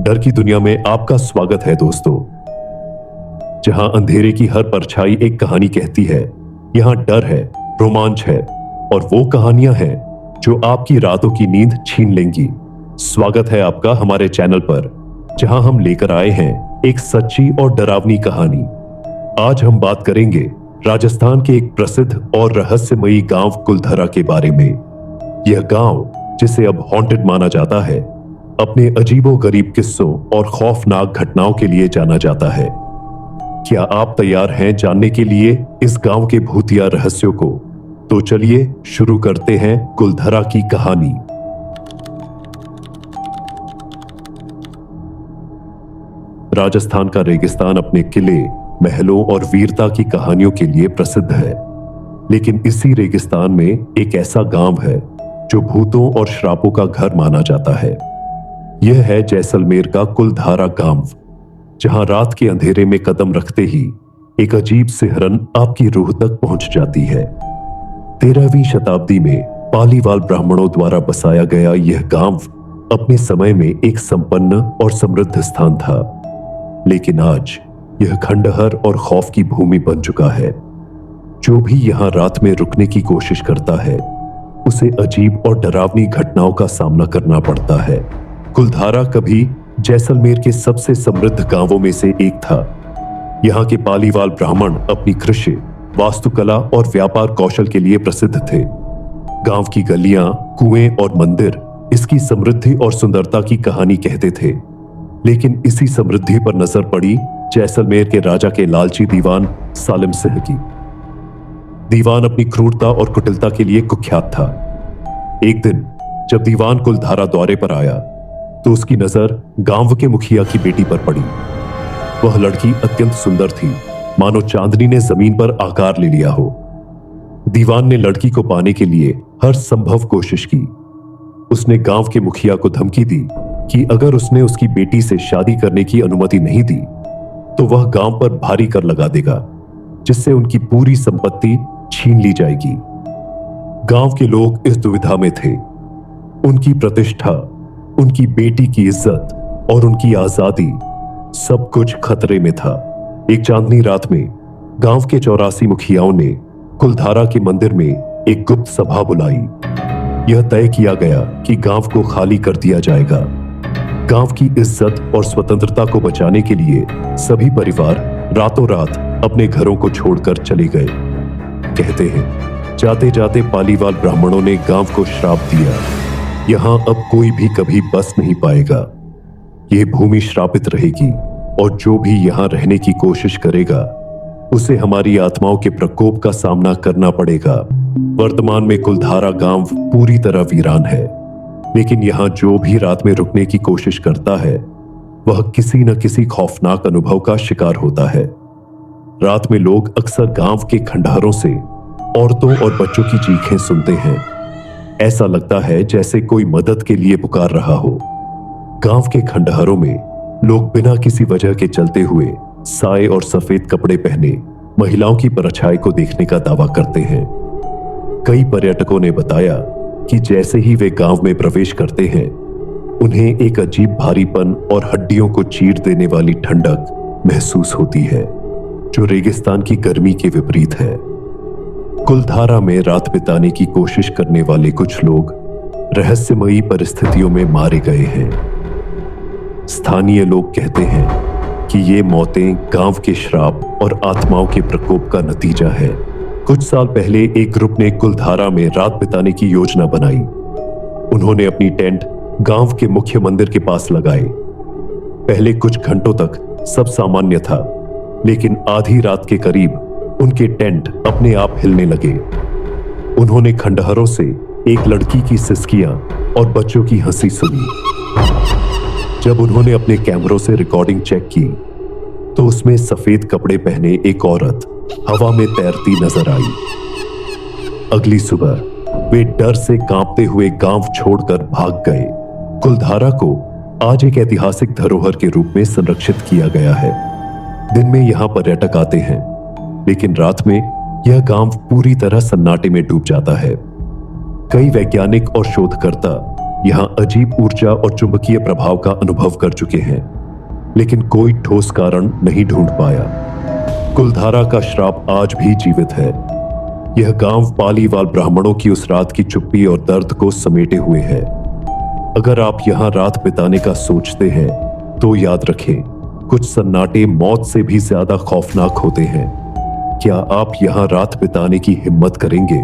डर की दुनिया में आपका स्वागत है दोस्तों। जहां अंधेरे की हर परछाई एक कहानी कहती है, यहां डर है, रोमांच है और वो कहानियां हैं जो आपकी रातों की नींद छीन लेंगी। स्वागत है आपका हमारे चैनल पर, जहां हम लेकर आए हैं एक सच्ची और डरावनी कहानी। आज हम बात करेंगे राजस्थान के एक प्रसिद्ध और रहस्यमयी गांव कुलधरा के बारे में। यह गांव, जिसे अब हॉन्टेड माना जाता है, अपने अजीबोगरीब किस्सों और खौफनाक घटनाओं के लिए जाना जाता है। क्या आप तैयार हैं जानने के लिए इस गांव के भूतिया रहस्यों को? तो चलिए शुरू करते हैं कुलधरा की कहानी। राजस्थान का रेगिस्तान अपने किले, महलों और वीरता की कहानियों के लिए प्रसिद्ध है। लेकिन इसी रेगिस्तान में एक ऐसा गांव है जो भूतों और श्रापों का घर माना जाता है। यह है जैसलमेर का कुलधारा गांव, जहां रात के अंधेरे में कदम रखते ही एक अजीब सिहरन आपकी रूह तक पहुंच जाती है। 13वीं शताब्दी में पालीवाल ब्राह्मणों द्वारा बसाया गया यह गांव अपने समय में एक संपन्न और समृद्ध स्थान था। लेकिन आज यह खंडहर और खौफ की भूमि बन चुका है। जो भी यहां रात में रुकने की कोशिश करता है, उसे अजीब और डरावनी घटनाओं का सामना करना पड़ता है। कुलधारा कभी जैसलमेर के सबसे समृद्ध गांवों में से एक था। यहाँ के पालीवाल ब्राह्मण अपनी कृषि, वास्तुकला और व्यापार कौशल के लिए प्रसिद्ध थे। गांव की गलियां, कुएं और मंदिर इसकी समृद्धि और सुंदरता की कहानी कहते थे। लेकिन इसी समृद्धि पर नजर पड़ी जैसलमेर के राजा के लालची दीवान सालिम सिंह की। दीवान अपनी क्रूरता और कुटिलता के लिए कुख्यात था। एक दिन जब दीवान कुलधारा दौरे पर आया तो उसकी नजर गांव के मुखिया की बेटी पर पड़ी। वह लड़की अत्यंत सुंदर थी, मानो चांदनी ने जमीन पर आकार ले लिया हो। दीवान ने लड़की को पाने के लिए हर संभव कोशिश की। उसने गांव के मुखिया को धमकी दी कि अगर उसने उसकी बेटी से शादी करने की अनुमति नहीं दी तो वह गांव पर भारी कर लगा देगा, जिससे उनकी पूरी संपत्ति छीन ली जाएगी। गांव के लोग इस दुविधा में थे। उनकी प्रतिष्ठा, उनकी बेटी की इज्जत और उनकी आजादी, सब कुछ खतरे में था। एक चांदनी रात में गांव के 84 मुखियाओं ने कुलधारा के मंदिर में एक गुप्त सभा बुलाई। यह तय किया गया कि गांव को खाली कर दिया जाएगा। गांव की इज्जत और स्वतंत्रता को बचाने के लिए सभी परिवार रातों रात अपने घरों को छोड़कर चले गए। कहते हैं, जाते जाते पालीवाल ब्राह्मणों ने गांव को श्राप दिया, यहां अब कोई भी कभी बस नहीं पाएगा। यह भूमि श्रापित रहेगी और जो भी यहां रहने की कोशिश करेगा उसे हमारी आत्माओं के प्रकोप का सामना करना पड़ेगा। वर्तमान में कुलधारा गांव पूरी तरह वीरान है, लेकिन यहां जो भी रात में रुकने की कोशिश करता है वह किसी न किसी खौफनाक अनुभव का शिकार होता है। रात में लोग अक्सर गांव के खंडहरों से औरतों और बच्चों की चीखें सुनते हैं। ऐसा लगता है जैसे कोई मदद के लिए पुकार रहा हो। गांव के खंडहरों में लोग बिना किसी वजह के चलते हुए साए और सफेद कपड़े पहने महिलाओं की परछाई को देखने का दावा करते हैं। कई पर्यटकों ने बताया कि जैसे ही वे गांव में प्रवेश करते हैं, उन्हें एक अजीब भारीपन और हड्डियों को चीर देने वाली ठंडक महसूस होती है, जो रेगिस्तान की गर्मी के विपरीत है। कुलधारा में रात बिताने की कोशिश करने वाले कुछ लोग रहस्यमयी परिस्थितियों में मारे गए हैं। स्थानीय लोग कहते हैं कि ये मौतें गांव के श्राप और आत्माओं के प्रकोप का नतीजा है। कुछ साल पहले एक ग्रुप ने कुलधारा में रात बिताने की योजना बनाई। उन्होंने अपनी टेंट गांव के मुख्य मंदिर के पास लगाए। पहले कुछ घंटों तक सब सामान्य था, लेकिन आधी रात के करीब उनके टेंट अपने आप हिलने लगे। उन्होंने खंडहरों से एक लड़की की सिसकियां और बच्चों की हंसी सुनी। जब उन्होंने अपने कैमरों से रिकॉर्डिंग चेक की तो उसमें सफेद कपड़े पहने एक औरत हवा में तैरती नजर आई। अगली सुबह वे डर से कांपते हुए गांव छोड़कर भाग गए। कुलधारा को आज एक ऐतिहासिक धरोहर के रूप में संरक्षित किया गया है। दिन में यहां पर्यटक आते हैं, लेकिन रात में यह गांव पूरी तरह सन्नाटे में डूब जाता है। कई वैज्ञानिक और शोधकर्ता यहां अजीब ऊर्जा और चुंबकीय प्रभाव का अनुभव कर चुके हैं, लेकिन कोई ठोस कारण नहीं ढूंढ पाया। कुलधारा का श्राप आज भी जीवित है। यह गांव पालीवाल ब्राह्मणों की उस रात की चुप्पी और दर्द को समेटे हुए है। अगर आप यहां रात बिताने का सोचते हैं तो याद रखें, कुछ सन्नाटे मौत से भी ज्यादा खौफनाक होते हैं। क्या आप यहां रात बिताने की हिम्मत करेंगे?